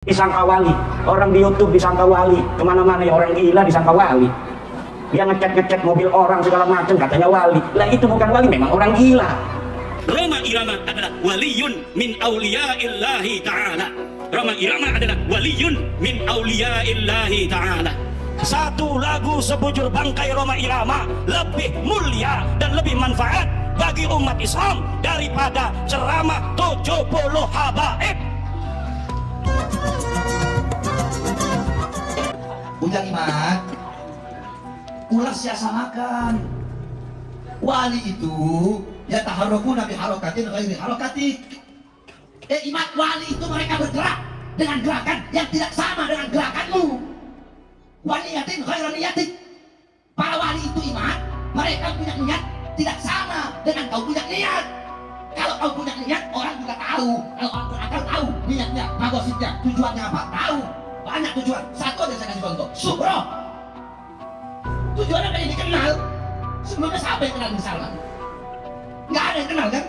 Disangka wali, orang di YouTube disangka wali, kemana-mana ya orang gila disangka wali. Dia ngecek mobil orang segala macam katanya wali. Lah itu bukan wali, memang orang gila. Roma Irama adalah waliyun min awliyaillahi ta'ala. Roma Irama adalah waliyun min awliyaillahi ta'ala. Satu lagu sebujur bangkai Roma Irama lebih mulia dan lebih manfaat bagi umat Islam daripada ceramah 70 habaib. Bujang iman, ulah sia-samakan. Wali itu ya taharrukuna bi harokatin ghairi harokati. Iman, wali itu mereka bergerak dengan gerakan yang tidak sama dengan gerakanmu. Waliyatin ghairi niyatin. Para wali itu iman, mereka punya niat tidak sama dengan kau punya niat. Kalau kau punya niat, orang juga tahu. Kalau orang berakal tahu niatnya, maksudnya, tujuannya apa, tahu. Banyak tujuan. Satu aja saya kasih contoh. Sukro. Tujuannya pengen dikenal. Sebelumnya siapa yang kenal Salman? Nggak ada yang kenal kan?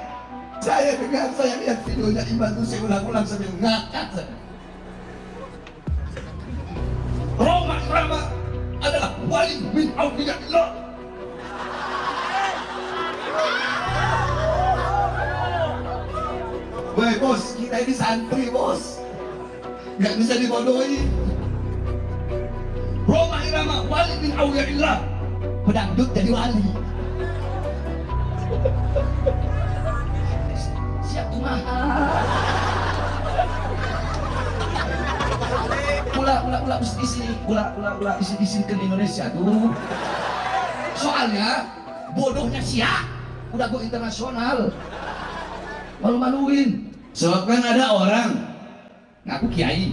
Saya dengar, saya lihat videonya Iman itu saya ulang-ulang sambil ngakak. Roma Irama adalah wali min awliyaillah. Woi bos, kita ini santri bos, nggak bisa dibodohi. Roma Irama wali min awliyaillah. Pedangdut jadi wali. Siap kumaha. Ula isi ke Indonesia tuh. Soalnya bodohnya siap. Udah go internasional. Malu-maluin. Sebab kan ada orang ngaku kiai,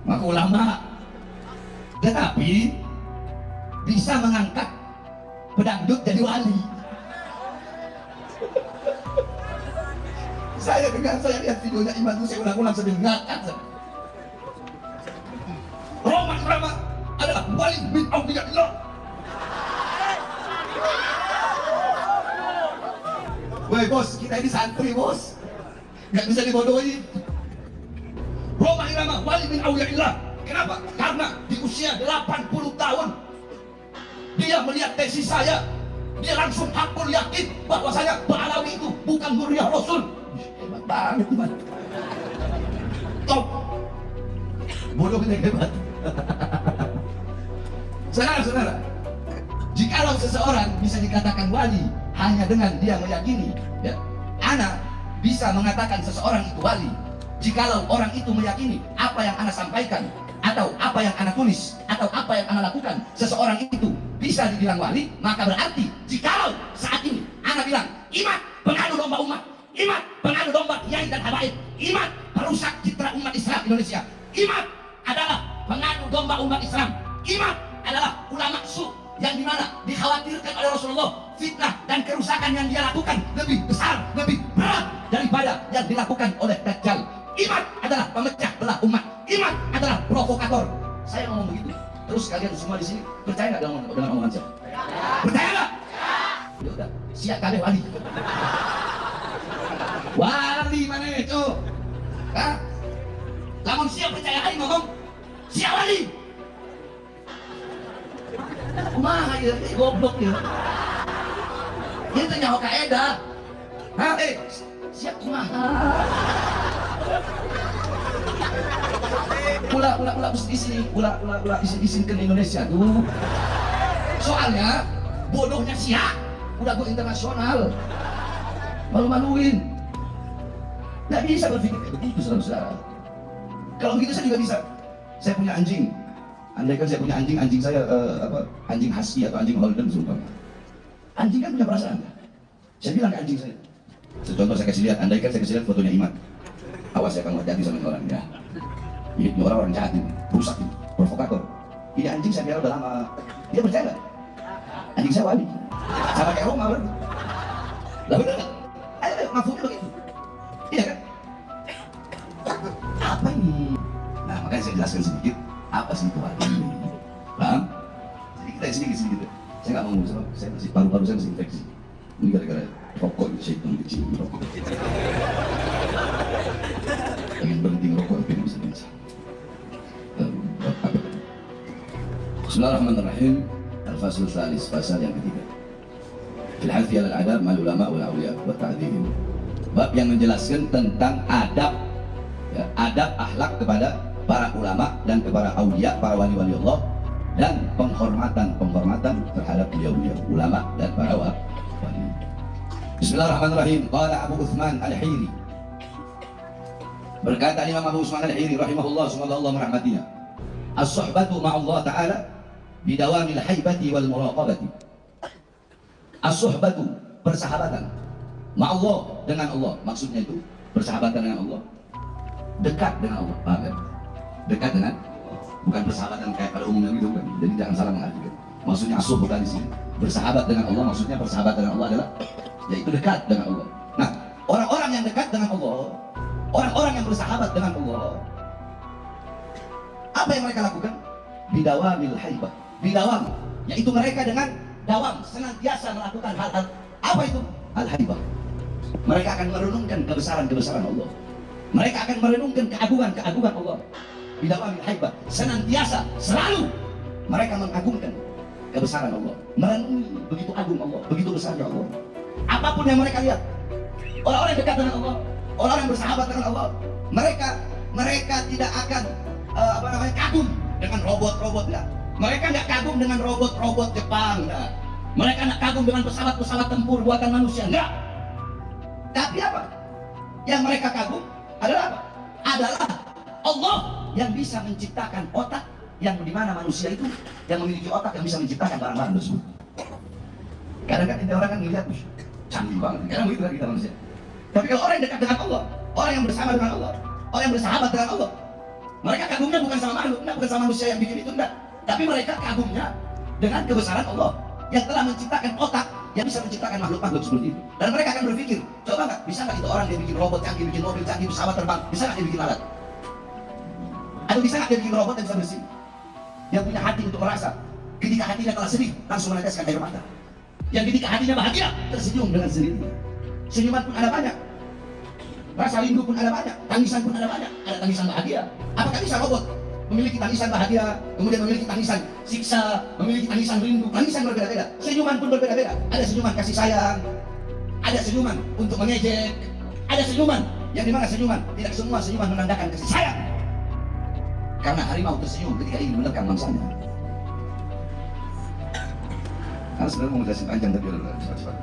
ngaku ulama, tetapi bisa mengangkat pedangdut jadi wali. Saya dengar, saya lihat videonya Iman itu saya ulang-ulang sambil ngakak. Roma Irama adalah wali min awliyaillah. Woi bos, kita ini santri bos, nggak bisa dibodohi. Roma Irama wali min awliyaillah. Kenapa? Karena di usia 80 tahun dia melihat tesis saya, dia langsung hakul yakin bahwa saya Ba'alawi itu bukan Nuriyah Rasul. Hebat banget teman. Top. Bodohnya hebat. Saudara-saudara, jikalau seseorang bisa dikatakan wali hanya dengan dia meyakini, ya, ana bisa mengatakan seseorang itu wali jikalau orang itu meyakini apa yang ana sampaikan atau apa yang ana tulis atau apa yang ana lakukan, seseorang itu bisa dibilang wali. Maka berarti jikalau saat ini ana bilang Iman pengadu domba umat, Iman pengadu domba kiai dan habaib, Iman perusak citra umat Islam Indonesia, Iman adalah pengadu domba umat Islam, Iman adalah ulama su yang dimana dikhawatirkan oleh Rasulullah fitnah dan kerusakan yang dia lakukan lebih besar, lebih berat daripada yang dilakukan oleh Dajjal. Iman adalah pemecah belah umat, Iman adalah provokator. Saya ngomong begitu, terus kalian semua di sini percaya nggak dengan omongan saya? Percaya nggak? Ya udah, siap kalian wali. Wali mana itu? Hah? Lamun siap percaya kali ngomong, siap wali. Kumaha ya, goblok ya. Itu nyawa kaedah. Hah? Siap kumaha. Ula isi ke Indonesia tuh. Soalnya bodohnya siap, udah go internasional. Malu-maluin. Nggak bisa berpikir kayak begitu, saudara-saudara. Kalau begitu saya juga bisa. Saya punya anjing. Andai kan saya punya anjing, anjing saya anjing husky atau anjing holden sumpah. Anjing kan punya perasaan. Saya bilang ke anjing saya. Contoh saya kasih lihat, andai kan saya kasih lihat fotonya Iman. Awas ya kamu hati-hati sama orang ya. Ini orang jahat ini, rusak ini, provokator. Ini anjing saya bilang udah lama. Dia percaya nggak? Anjing saya wali. Sama kayak Roma berarti. Lah bener nggak? Ayo, mafumnya begitu. Iya kan? Apa ini? Nah makanya saya jelaskan sedikit. Apa sih itu wali? Paham? Sedikit. Saya nggak mau ngomong, saya masih paru-paru saya masih infeksi. Ini gara-gara rokok itu saya kecil rokok. Pengen berhenti ngerokok, pengen bisa. Bismillahirrahmanirrahim. Al-Fasl Tsalis, pasal yang ketiga. Fil hadfi al adab mal ulama wal awliya wa ta'dhibihim. Bab yang menjelaskan tentang adab, ya, adab akhlak kepada para ulama dan kepada aulia, para wali-wali Allah, dan penghormatan terhadap beliau-beliau ulama dan para wali. Bismillahirrahmanirrahim. Qala Abu Utsman Al-Hiri, berkata Imam Abu Utsman Al-Hiri rahimahullah, semoga Allah merahmatinya, as-suhbatu ma'allah ta'ala bidawamil haibati wal muraqabati. As-suhbatu, persahabatan, ma'allah, dengan Allah. Maksudnya itu persahabatan dengan Allah, dekat dengan Allah. Paham kan? Dekat dengan, bukan persahabatan kayak pada umumnya gitu kan. Jadi jangan salah mengartikan. Maksudnya asuh bukan di sini. Bersahabat dengan Allah, maksudnya persahabatan dengan Allah adalah yaitu dekat dengan Allah. Nah, orang-orang yang dekat dengan Allah, orang-orang yang bersahabat dengan Allah, apa yang mereka lakukan? Bidawamil haibah. Bidawam, yaitu mereka dengan dawam, senantiasa melakukan hal-hal. Apa itu? Al-haibah. Mereka akan merenungkan kebesaran-kebesaran Allah. Mereka akan merenungkan keagungan-keagungan Allah. Bidawamil haibah, senantiasa, selalu mereka mengagungkan kebesaran Allah, merenungi begitu agung Allah, begitu besarnya Allah. Apapun yang mereka lihat, orang-orang yang dekat dengan Allah, orang-orang yang bersahabat dengan Allah, mereka tidak akan kagum dengan robot-robot, enggak. Mereka nggak kagum dengan robot-robot Jepang, enggak. Mereka nggak kagum dengan pesawat-pesawat tempur buatan manusia, enggak. Tapi apa? Yang mereka kagum adalah apa? Adalah Allah yang bisa menciptakan otak, yang dimana manusia itu yang memiliki otak yang bisa menciptakan barang-barang tersebut. Kadang-kadang kita orang kan melihat canggih banget, kadang begitu kan kita manusia. Tapi kalau orang yang dekat dengan Allah, orang yang bersama dengan Allah, orang yang bersahabat dengan Allah, mereka kagumnya bukan sama makhluk, bukan sama manusia yang bikin itu, enggak. Tapi mereka kagumnya dengan kebesaran Allah yang telah menciptakan otak yang bisa menciptakan makhluk-makhluk seperti itu. Dan mereka akan berpikir, coba nggak, bisa nggak itu orang dia bikin robot canggih, bikin mobil canggih, pesawat terbang, bisa nggak dia bikin alat? Atau bisa nggak dia bikin robot yang bisa bersih? Yang punya hati untuk merasa, ketika hatinya telah sedih, langsung meneteskan air mata. Yang ketika hatinya bahagia, tersenyum dengan sendirinya. Senyuman pun ada banyak, rasa rindu pun ada banyak, tangisan pun ada banyak, ada tangisan bahagia. Apakah bisa robot memiliki tangisan bahagia, kemudian memiliki tangisan siksa, memiliki tangisan rindu? Tangisan berbeda-beda, senyuman pun berbeda-beda. Ada senyuman kasih sayang, ada senyuman untuk mengejek, ada senyuman yang dimana senyuman, tidak semua senyuman menandakan kasih sayang. Karena harimau tersenyum ketika ingin menerkam mangsanya. Karena sebenarnya mau menjelaskan panjang tapi udah cepat-cepat.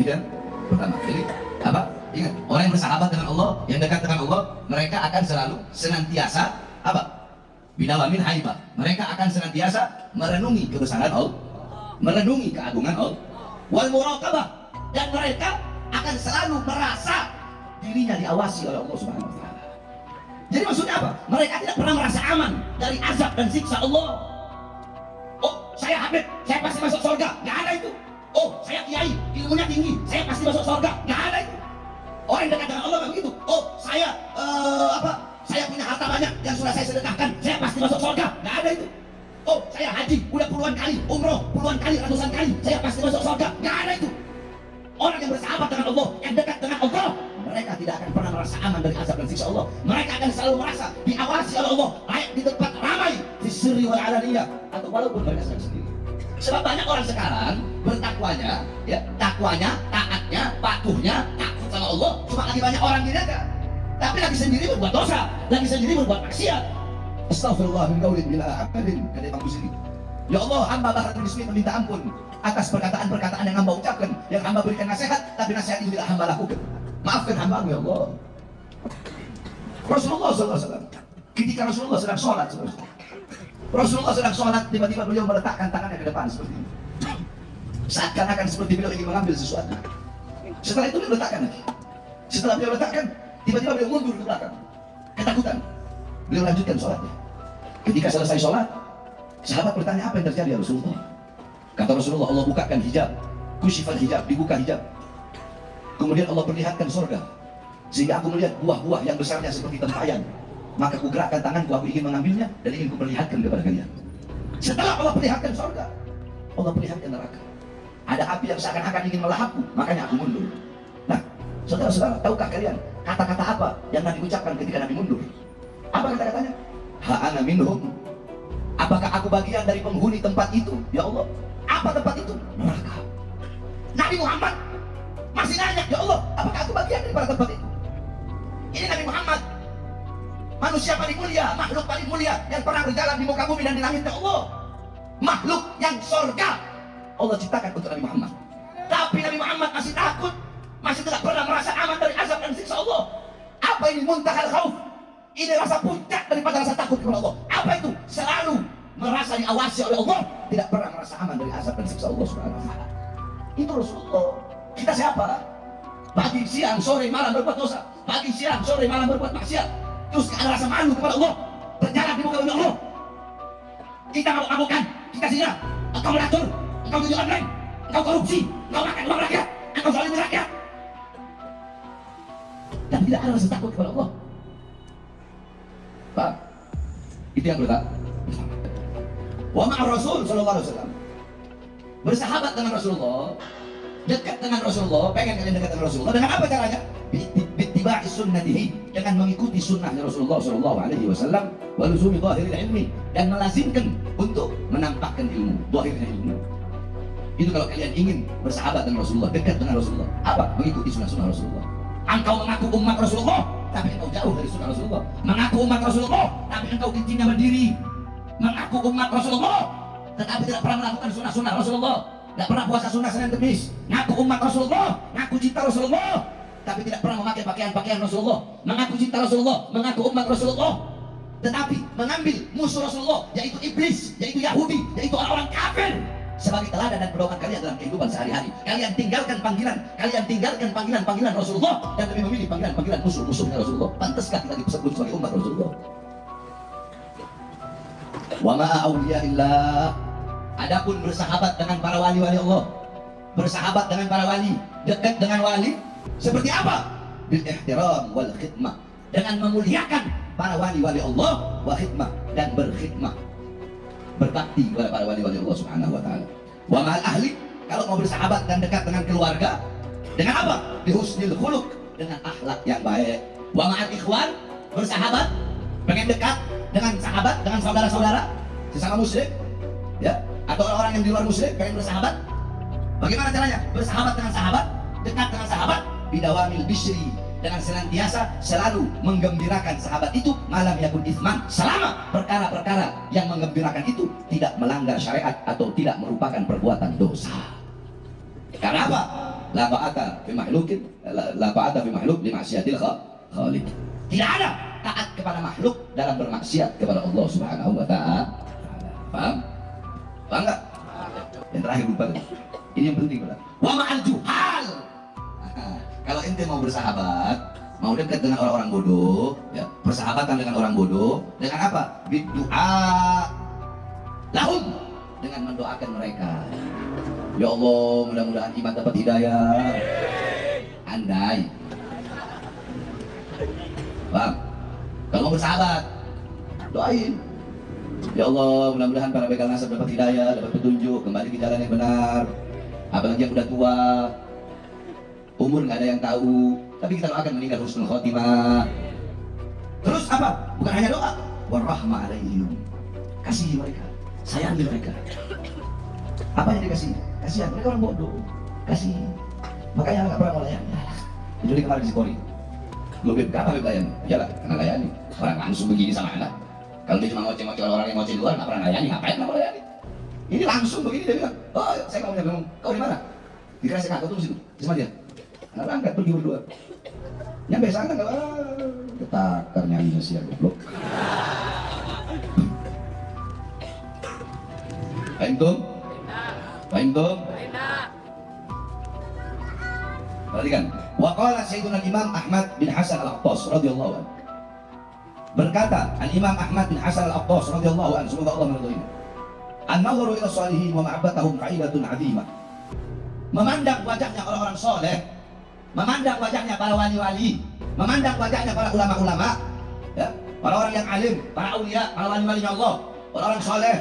Tidak, pertama, jadi apa? Ingat, orang yang bersahabat dengan Allah, yang dekat dengan Allah, mereka akan selalu senantiasa apa? Bidawamil haibah. Mereka akan senantiasa merenungi kebesaran Allah, merenungi keagungan Allah. Wal muraqabah, dan mereka akan selalu merasa dirinya diawasi oleh Allah Subhanahu wa taala. Jadi maksudnya apa? Mereka tidak pernah merasa aman dari azab dan siksa Allah. Oh, saya Habib, saya pasti masuk surga. Nggak ada itu. Oh, saya kiai, ilmunya tinggi, saya pasti masuk surga. Nggak ada itu. Orang yang dekat dengan Allah begitu. Oh, saya saya punya harta banyak yang sudah saya sedekahkan, saya pasti masuk surga. Nggak ada itu. Oh, saya haji udah puluhan kali, umroh puluhan kali, ratusan kali, saya pasti masuk surga. Nggak ada itu. Orang yang bersahabat dengan Allah, yang dekat dengan Allah, mereka tidak akan pernah merasa aman dari azab dan siksa Allah. Mereka akan selalu merasa diawasi oleh Allah, baik di tempat ramai, di sirri wal alaniyah, atau walaupun mereka sedang sendiri. Sebab banyak orang sekarang bertakwanya, ya, takwanya, taatnya, patuhnya, takut sama Allah, cuma lagi banyak orang dilihat, tapi lagi sendiri berbuat dosa, lagi sendiri berbuat maksiat. Astagfirullah min qaulin bila amalin, kata Imam Busiri. Ya Allah, hamba Bahratul Bismi meminta ampun atas perkataan-perkataan yang hamba ucapkan, yang hamba berikan nasihat, tapi nasihat itu tidak hamba lakukan. Maafkan hamba ya Allah. Rasulullah SAW, ketika Rasulullah sedang sholat, Rasulullah sedang sholat, tiba-tiba beliau meletakkan tangannya ke depan seperti ini. Seakan-akan seperti beliau ingin mengambil sesuatu. Setelah itu beliau letakkan lagi. Setelah beliau letakkan, tiba-tiba beliau mundur ke belakang, ketakutan. Beliau lanjutkan sholatnya. Ketika selesai sholat, sahabat bertanya, apa yang terjadi ya Rasulullah? Kata Rasulullah, Allah bukakan hijab, kusyifal hijab, dibuka hijab. Kemudian Allah perlihatkan surga, sehingga aku melihat buah-buah yang besarnya seperti tempayan. Maka ku gerakkan tanganku, aku ingin mengambilnya dan ingin kuperlihatkan kepada kalian. Setelah Allah perlihatkan surga, Allah perlihatkan neraka. Ada api yang seakan-akan ingin melahapku, makanya aku mundur. Nah, saudara-saudara, tahukah kalian kata-kata apa yang Nabi ucapkan ketika Nabi mundur? Apa kata-katanya? Ha ana minhum Apakah aku bagian dari penghuni tempat itu? Ya Allah, apa tempat itu? Neraka. Nabi Muhammad masih nanya, ya Allah, apakah aku bagian dari tempat itu? Ini Nabi Muhammad, manusia paling mulia, makhluk paling mulia yang pernah berjalan di muka bumi dan di langit. Ya Allah, makhluk yang surga Allah ciptakan untuk Nabi Muhammad. Tapi Nabi Muhammad masih takut, masih tidak pernah merasa aman dari azab dan siksa Allah. Apa ini muntahal khauf? Ini rasa puncak daripada rasa takut kepada Allah. Apa itu? Selalu merasa diawasi oleh Allah, tidak pernah merasa aman dari azab dan siksa Allah Subhanahu wa taala. Itu Rasulullah. Kita siapa? Pagi, siang, sore, malam berbuat dosa. Pagi, siang, sore, malam berbuat maksiat. Terus ada rasa malu kepada Allah, berjalan di muka bumi Allah. Kita mabuk-mabukan, kita zina, engkau melacur, engkau judi online, engkau korupsi, engkau makan uang rakyat, engkau zalimi rakyat. Dan tidak ada rasa takut kepada Allah. Pak, itu yang pertama. Wa ma'a Rasul sallallahu alaihi wasallam. Bersahabat dengan Rasulullah, dekat dengan Rasulullah, pengen kalian dekat dengan Rasulullah. Dengan apa caranya? Bittiba'i sunnatihi, dengan mengikuti sunnahnya Rasulullah sallallahu alaihi wasallam, wa luzumi dhahiril ilmi, dan melazimkan untuk menampakkan ilmu, dhahirnya ilmu. Itu kalau kalian ingin bersahabat dengan Rasulullah, dekat dengan Rasulullah. Apa? Mengikuti sunnah-sunnah Rasulullah. Engkau mengaku umat Rasulullah, tapi engkau jauh dari sunnah Rasulullah. Mengaku umat Rasulullah, tapi engkau kincingnya berdiri. Mengaku umat Rasulullah, tetapi tidak pernah melakukan sunnah-sunnah Rasulullah. Tidak pernah puasa sunnah Senin Kemis. Ngaku umat Rasulullah, ngaku cinta Rasulullah, tapi tidak pernah memakai pakaian-pakaian Rasulullah. Mengaku cinta Rasulullah, mengaku umat Rasulullah, tetapi mengambil musuh Rasulullah, yaitu iblis, yaitu Yahudi, yaitu orang-orang kafir, sebagai teladan dan pedoman kalian dalam kehidupan sehari-hari. Kalian tinggalkan panggilan Rasulullah dan lebih memilih panggilan musuh-musuhnya Rasulullah. Pantaskah kita disebut sebagai umat Rasulullah? Wa ma'a awliyaillah. Adapun bersahabat dengan para wali-wali Allah, bersahabat dengan para wali, dekat dengan wali, seperti apa? Bil ihtiram wal khidmah, dengan memuliakan para wali-wali Allah, wa khidmah, dan berkhidmah, berbakti kepada para wali-wali Allah Subhanahu wa taala. Wa ma'al ahli, kalau mau bersahabat dan dekat dengan keluarga, dengan apa? Bi husnil khuluq, dengan akhlak yang baik. Wa ma'al ikhwan, bersahabat, pengen dekat dengan sahabat, dengan saudara-saudara sesama muslim, ya, atau orang-orang yang di luar muslim pengen bersahabat. Bagaimana caranya? Bersahabat dengan sahabat, dekat dengan sahabat, bidawamil bishri, dengan senantiasa selalu menggembirakan sahabat itu, malam yakun itsman, selama perkara-perkara yang menggembirakan itu tidak melanggar syariat atau tidak merupakan perbuatan dosa. Karena apa? La ta'ata fi makhluqin, la ta'ata fi makhluq li ma'siyatil khaliq. Tidak ada taat kepada makhluk dalam bermaksiat kepada Allah Subhanahu wa taala. Paham? Paham enggak? Yang terakhir lupa. Ini yang penting, Pak. Wa ma'al juhal. Kalau ente mau bersahabat, mau dekat dengan orang-orang bodoh, ya, persahabatan dengan orang bodoh, dengan apa? Bidu'a lahum, dengan mendoakan mereka. Ya Allah, mudah-mudahan iman dapat hidayah. Andai. Bang, kalau mau bersahabat, doain. Ya Allah, mudah-mudahan para bekal nasab dapat hidayah, dapat petunjuk, kembali ke jalan yang benar. Apalagi yang udah tua, umur nggak ada yang tahu, tapi kita doakan meninggal husnul khotimah. Terus apa? Bukan hanya doa, warahmah alaihim, kasihi mereka, sayangi mereka. Apa yang dikasih? Kasihan, mereka orang bodoh, kasih. Makanya nggak pernah melayani. Jadi kemarin di Kori, lo beb apa beb layani? Iyalah, karena layani. Orang langsung begini sama anak. Kalau dia cuma ngoceh-ngoceh orang yang ngoceh di luar, nggak pernah layani, ngapain nggak melayani? Ini langsung begini dia bilang, oh saya mau ngomong, kau di mana? Dikasih kakak tuh di situ, sama dia. Nah, berangkat pergi berdua. Nyampe sana nggak, ketakar nyanyinya siap goblok. Fahim tuh? Fahim tuh? Perhatikan. Wa qala Sayyiduna Imam Ahmad bin Hasan Al-Aqtas radhiyallahu anhu. Berkata Al-Imam Ahmad bin Hasan Al-Aqtas radhiyallahu anhu, semoga Allah meridhoinya. An-nadharu ila shalihin wa ma'abbatahum fa'idatun 'azimah. Memandang wajahnya orang-orang soleh, memandang wajahnya para wali-wali, memandang wajahnya para ulama-ulama, ya, orang-orang yang alim, para aulia, para wali-wali Allah, orang-orang soleh,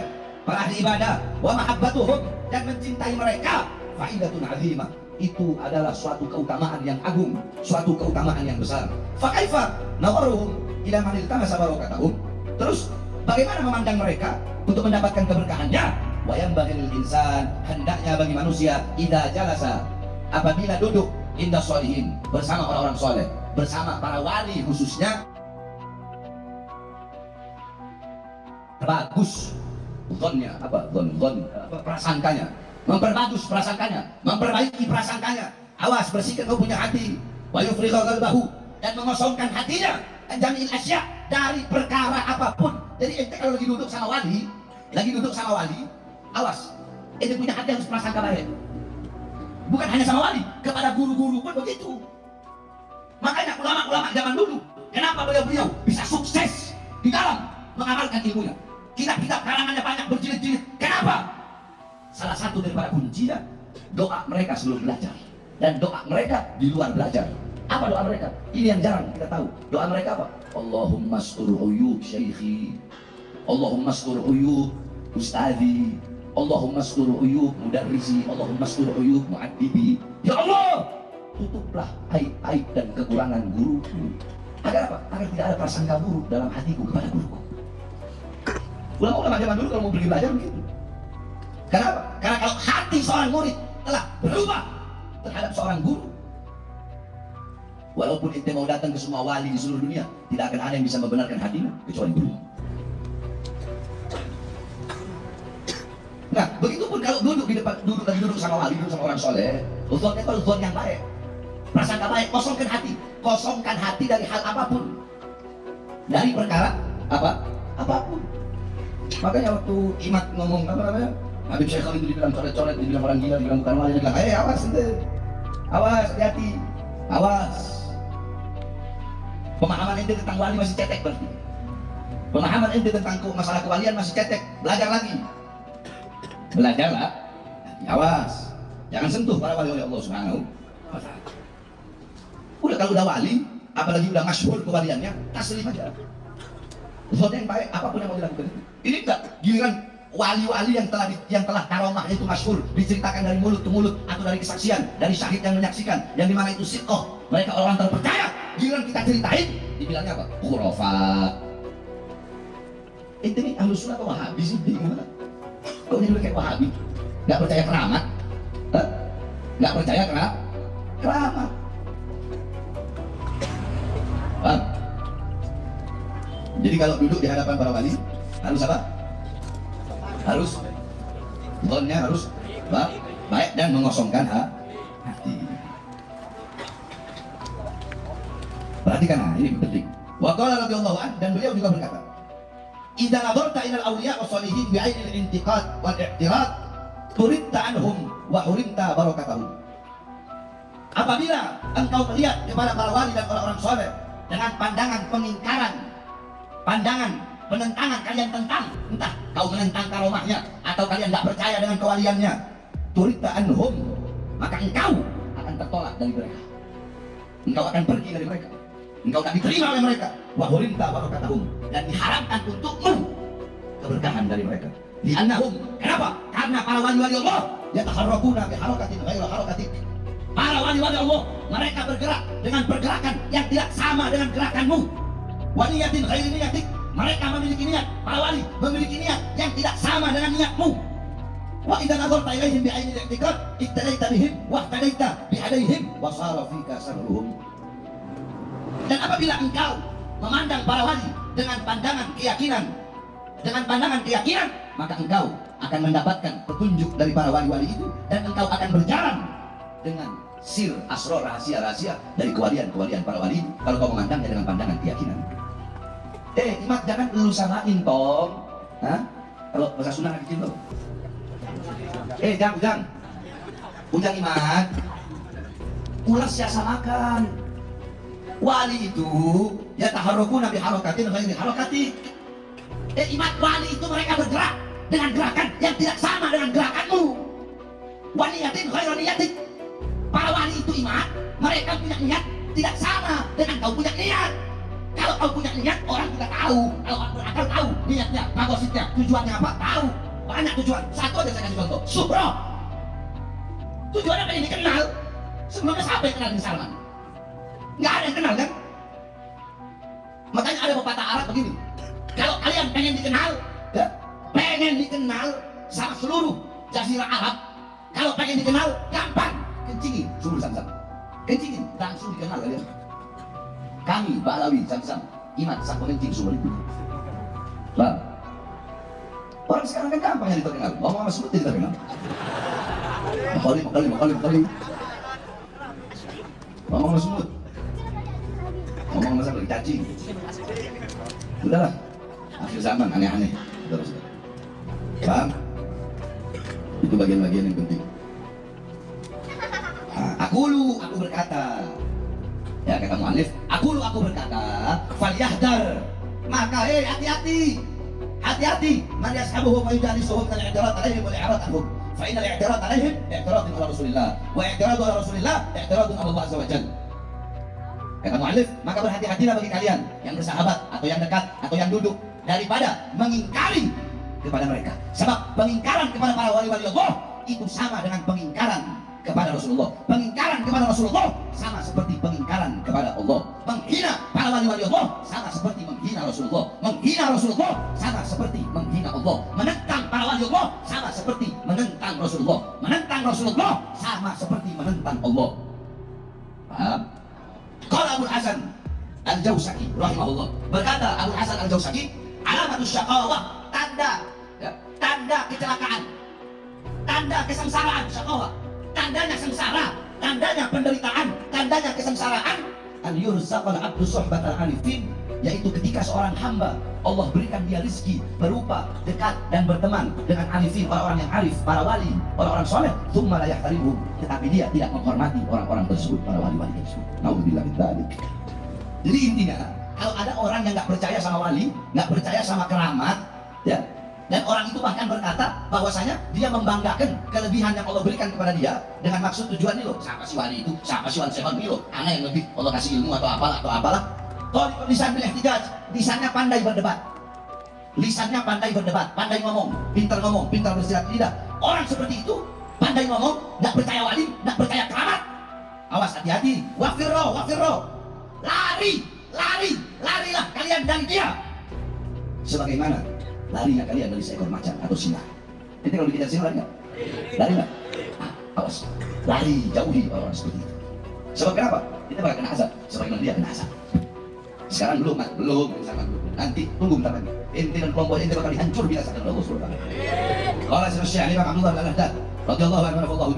para ahli ibadah, wa mahabbatuhum, dan mencintai mereka, fa'idatun 'azimah. Itu adalah suatu keutamaan yang agung, suatu keutamaan yang besar. Fa kaifa nadharuhum ila man iltamasa barakatahum. Terus bagaimana memandang mereka untuk mendapatkan keberkahannya. Wa yanbaghi lil insan, hendaknya bagi manusia, idza jalasa, apabila duduk inda sholihin, bersama orang-orang soleh, bersama para wali khususnya, bagus zonnya, prasangkanya, memperbagus prasangkanya, memperbaiki prasangkanya. Awas, bersihkan kau punya hati, wa yufrigha qalbahu, dan mengosongkan hatinya, jami'il asya, dari perkara apapun. Jadi ente kalau lagi duduk sama wali, awas, ente punya hati harus prasangka baik. Bukan hanya sama wali, kepada guru-guru pun begitu. Makanya ulama-ulama zaman dulu, kenapa beliau bisa sukses di dalam mengamalkan ilmunya? Kitab-kitab karangannya banyak berjilid-jilid. Kenapa? Salah satu daripada kuncinya, doa mereka sebelum belajar dan doa mereka di luar belajar. Apa doa mereka? Ini yang jarang kita tahu. Doa mereka apa? Allahumma astur uyub syaikhi, Allahumma astur uyub ustadzi, Allahumma astur uyub mudarrisi, Allahumma astur uyub muaddibi. Ya Allah, tutuplah aib-aib dan kekurangan guruku. Agar apa? Agar tidak ada prasangka buruk dalam hatiku kepada guruku. Ulama-ulama zaman dulu kalau mau pergi belajar begitu. Kenapa? Karena kalau hati seorang murid telah berubah terhadap seorang guru, walaupun ente mau datang ke semua wali di seluruh dunia, tidak akan ada yang bisa membenarkan hatimu kecuali guru. Nah, begitupun kalau duduk sama wali, duduk sama orang soleh, uzonnya itu uzon yang baik, prasangka baik, kosongkan hati dari hal apapun, dari perkara apapun. Makanya waktu Imat ngomong apa namanya, Habib Syekh itu dibilang coret-coret, dibilang orang gila, dibilang bukan wali, dia bilang, awas ente, awas, hati-hati, awas. Pemahaman ente tentang wali masih cetek berarti. Pemahaman ente tentang masalah kewalian masih cetek, belajar lagi. Belajarlah, awas, jangan sentuh para wali Allah Subhanahu wa Ta'ala. Udah kalau udah wali, apalagi udah masyhur kewaliannya, taslim aja. Sesuatu yang baik, apapun yang mau dilakukan itu. Ini enggak giliran wali-wali yang telah karomahnya itu masyhur, diceritakan dari mulut ke mulut atau dari kesaksian, dari syahid yang menyaksikan, yang dimana itu siqoh, mereka orang terpercaya. Giliran kita ceritain, dibilangnya apa? Khurafat. Ini Ahlus Sunnah atau Wahabi sih? Gimana? Kok jadi kayak Wahabi? Nggak percaya keramat? Nggak percaya keramat? Jadi kalau duduk di hadapan para wali harus apa? Harus zonnya harus baik dan mengosongkan hati. Perhatikan, nah ini penting. Wa qala radhiyallahu anhu, dan beliau juga berkata, idza nadarta ila al-awliya wa shalihin bi 'ainil intiqad wal i'tirad turidta anhum wa hurimta barakatahum. Apabila engkau melihat kepada para wali dan orang-orang saleh dengan pandangan pengingkaran, pandangan penentangan, kalian tentang, entah kau menentang karomahnya atau kalian tidak percaya dengan kewaliannya, turidta anhum, maka engkau akan tertolak dari mereka, engkau akan pergi dari mereka, engkau tak diterima oleh mereka. Wa hurimta barakatahum, dan diharamkan untukmu keberkahan dari mereka. Li'annahum, kenapa? Karena para wali-wali Allah yataharrakuna bi harakatin ghairu harakatik. Para wali-wali Allah, mereka bergerak dengan pergerakan yang tidak sama dengan gerakanmu. Wa niyatin ghairi niyatik, mereka memiliki niat, para wali memiliki niat yang tidak sama dengan niatmu. Wa idza nadarta ilaihim bi 'ainil i'tiqad ittadaita bihim wa ihtadaita bi hadaihim wa sara fika sarruhum. Dan apabila engkau memandang para wali dengan pandangan keyakinan, maka engkau akan mendapatkan petunjuk dari para wali-wali itu, dan engkau akan berjalan dengan sir asrar, rahasia-rahasia dari kewalian-kewalian para wali itu, kalau kau memandangnya dengan pandangan keyakinan. Imat, jangan lu samain tong. Kalau bahasa Sunda kecil loh. Jangan. Ujang Imat, ulas ya samakan. Wali itu ya taharrukuna bi harakatin ghairi harakatik. Imat, wali itu mereka bergerak dengan gerakan yang tidak sama dengan gerakanmu. Waliyatin ghairi niyatik. Para wali itu Imat, mereka punya niat tidak sama dengan kau punya niat. Kalau kau punya niat, orang juga tahu. Kalau orang berakal tahu niatnya, maksudnya, tujuannya apa, tahu. Banyak tujuan. Satu aja saya kasih contoh, Suhroh. Tujuannya pengen dikenal. Sebelumnya siapa yang kenal dengan Salman? Nggak ada yang kenal kan? Makanya ada pepatah Arab begini, kalau kalian pengen dikenal, pengen seluruh jazirah Arab kalau pengen dikenal gampang, kencingin sumur Zam-Zam, kencingin langsung dikenal kalian. Kami Balawi Zam-Zam iman sang pengencing sumur itu. Bang, orang sekarang kan gampang yang terkenal, ngomong sama sebut jadi terkenal. Makali ngomong sama semut, ngomong sama seperti cacing. Udahlah, akhir zaman aneh-aneh. Terus, bang, itu bagian-bagian yang penting. Aku berkata, ya kata mu'alif, aku berkata, falyahdar, maka hati-hati, man yashabuhum wa yujalisuhum min al-i'tirad alaihim wal i'rad anhum, fa inna al-i'tirad alaihim i'tiradun ala Rasulillah, wa i'tiradu ala Rasulillah i'tiradun ala Allah azza wa jalla. Kata mu'alif, maka berhati-hatilah bagi kalian yang bersahabat atau yang dekat atau yang duduk daripada mengingkari kepada mereka. Sebab pengingkaran kepada para wali-wali Allah itu sama dengan pengingkaran kepada Rasulullah. Pengingkaran kepada Rasulullah sama seperti pengingkaran kepada Allah. Menghina para wali-wali Allah sama seperti menghina Rasulullah. Menghina Rasulullah sama seperti menghina Allah. Menentang para wali Allah sama seperti menentang Rasulullah. Menentang Rasulullah sama seperti menentang Allah. Paham? Qala Abu Hasan Al-Jauzaki rahimahullah, berkata Abu Hasan Al-Jauzaki, alamatus syaqawah, tanda kecelakaan, tanda kesengsaraan, syaqawah, tandanya sengsara, tandanya penderitaan, tandanya kesengsaraan, an yurzaqal abdu suhbatal arifin, yaitu ketika seorang hamba Allah berikan dia rezeki berupa dekat dan berteman dengan arifin, orang-orang yang arif, para wali, orang-orang soleh, tsumma la yahtarimuhum, tetapi dia tidak menghormati orang-orang tersebut, para wali-wali tersebut. Naudzubillah min dzalik. Jadi intinya, kalau ada orang yang nggak percaya sama wali, nggak percaya sama keramat, ya, dan orang itu bahkan berkata bahwasanya dia membanggakan kelebihan yang Allah berikan kepada dia dengan maksud tujuan ini loh, siapa si wali itu, siapa si wali sehat ini loh, anak yang lebih Allah kasih ilmu atau apalah. Kalau lisan bil ihtijaj, lisannya pandai berdebat, pandai ngomong, pintar bersilat lidah. Orang seperti itu pandai ngomong, nggak percaya wali, nggak percaya keramat. Awas, hati-hati. Wafirro, larilah kalian dari dia. Sebagaimana larinya kalian dari seekor macan atau singa. Jadi kalau dikejar singa lari nggak? Lari nggak? Awas, lari, jauhi orang seperti itu. Sebab kenapa? Kita bakal kena azab, sebagaimana dia kena azab. Sekarang belum, nanti tunggu bentar lagi. Inti dan kelompok inti bakal dihancur binasa oleh Allah Subhanahu wa taala. Qala Syekh Imam Abdullah bin Al-Haddad radhiyallahu anhu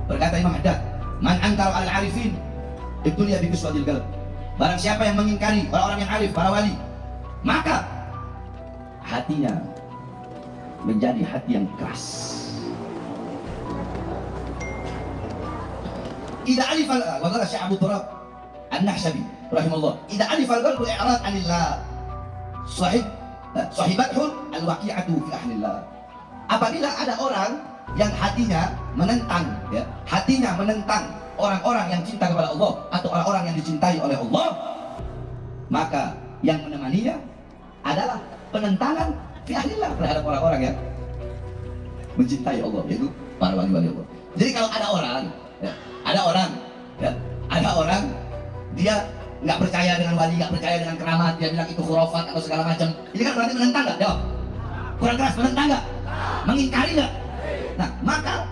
berkata Imam Haddad, man ankara al-arifin ibtuliya bi qiswatil qalb. Barang siapa yang mengingkari orang-orang yang arif, para wali, maka hatinya menjadi hati yang keras. Idza alifa wa qala Syekh Abu Turab An-Nahshabi rahimahullah, idza alifa al-qalbu i'rad 'anillah sahibathu al-waqi'atu fi ahlillah. Apabila ada orang yang hatinya menentang, ya, hatinya menentang orang-orang yang cinta kepada Allah atau orang-orang yang dicintai oleh Allah, maka yang menemaninya adalah penentangan fi ahlillah terhadap orang-orang yang mencintai Allah, yaitu para wali-wali Allah. Jadi kalau ada orang dia nggak percaya dengan wali, nggak percaya dengan keramat, dia bilang itu khurafat atau segala macam, ini kan berarti menentang nggak? Jawab. Kurang keras, menentang nggak? Mengingkari nggak? Nah, maka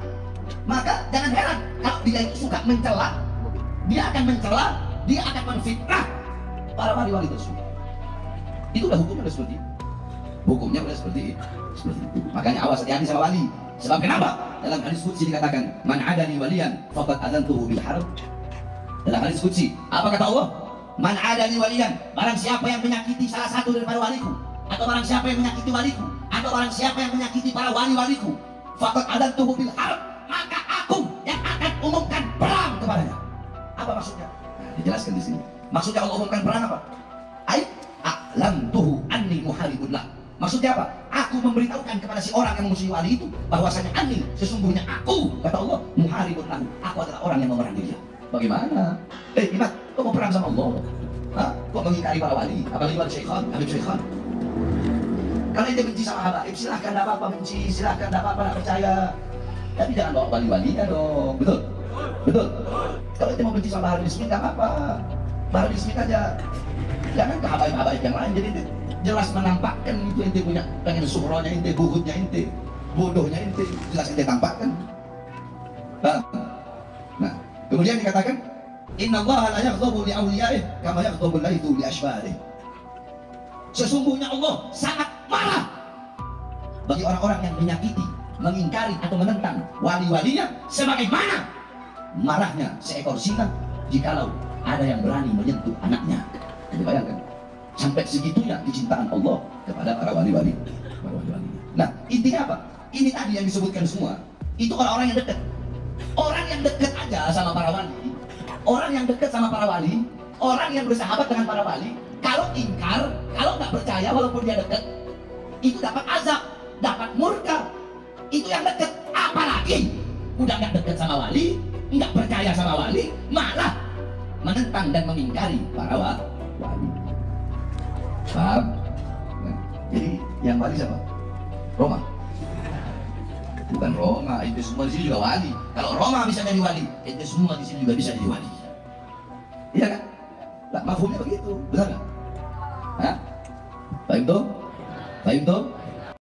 jangan heran kalau dia itu suka mencela, dia akan menfitnah para wali-wali tersebut. Itu udah hukumnya udah seperti itu. Hukumnya udah seperti itu. Makanya awas, hati-hati sama wali. Sebab kenapa? Dalam hadis qudsi dikatakan, man adani waliyan faqad adzantuhu bil harb. Dalam hadis qudsi, apa kata Allah? Man adani waliyan, barang siapa yang menyakiti salah satu daripada waliku, atau barang siapa yang menyakiti waliku, atau barang siapa yang menyakiti para wali-waliku, faqad adzantuhu bil harb, maka aku yang akan umumkan perang kepadanya. Apa maksudnya? Nah, dijelaskan di sini. Maksudnya Allah umumkan perang apa? Ai a'lamtuhu anni muharibun lah. Maksudnya apa? Aku memberitahukan kepada si orang yang memusuhi wali itu bahwasanya anni, sesungguhnya aku, kata Allah, muharibun lahu, aku adalah orang yang memerangi dia. Bagaimana? Imat, kau mau perang sama Allah? Hah? Kau mengingkari para wali, apalagi wali syekhan, Habib Syekhan. Kalau ente benci sama habaib, silahkan, tidak apa-apa benci, silahkan, tidak apa-apa, tidak percaya. Tapi jangan bawa wali-walinya dong, betul? Betul? Kalau ente mau benci sama Bahar bin Smith, tidak apa-apa. Bahar bin Smith aja. Jangan ke habaib-habaib yang lain, jadi ente jelas menampakkan itu ente punya, pengen suhronya ente, buhutnya ente. bodohnya ente, jelas ente tampakkan. Nah, kemudian dikatakan, Inna Allah la yaghdabu li awliya'ih kama yaghdabu al-laythu li ashbarih. Sesungguhnya Allah sangat marah bagi orang-orang yang menyakiti, mengingkari atau menentang wali-walinya, sebagaimana marahnya seekor singa jikalau ada yang berani menyentuh anaknya. Jadi bayangkan, sampai segitunya kecintaan Allah kepada para wali-wali. Nah, intinya apa? Ini tadi yang disebutkan semua, itu orang-orang yang dekat. Orang yang dekat aja sama para wali, orang yang dekat sama para wali, orang yang bersahabat dengan para wali, kalau ingkar, kalau nggak percaya walaupun dia dekat, itu dapat azab, dapat murka. Itu yang dekat. Apalagi udah nggak dekat sama wali, nggak percaya sama wali, malah menentang dan mengingkari para wali. Paham? Nah, jadi yang wali siapa? Roma. Bukan Roma, itu semua di sini juga wali. Kalau Roma bisa jadi wali, itu semua di sini juga bisa jadi wali. Iya kan? Lah, mafhumnya begitu, benar nggak? Hah? Paham tuh? Paham tuh?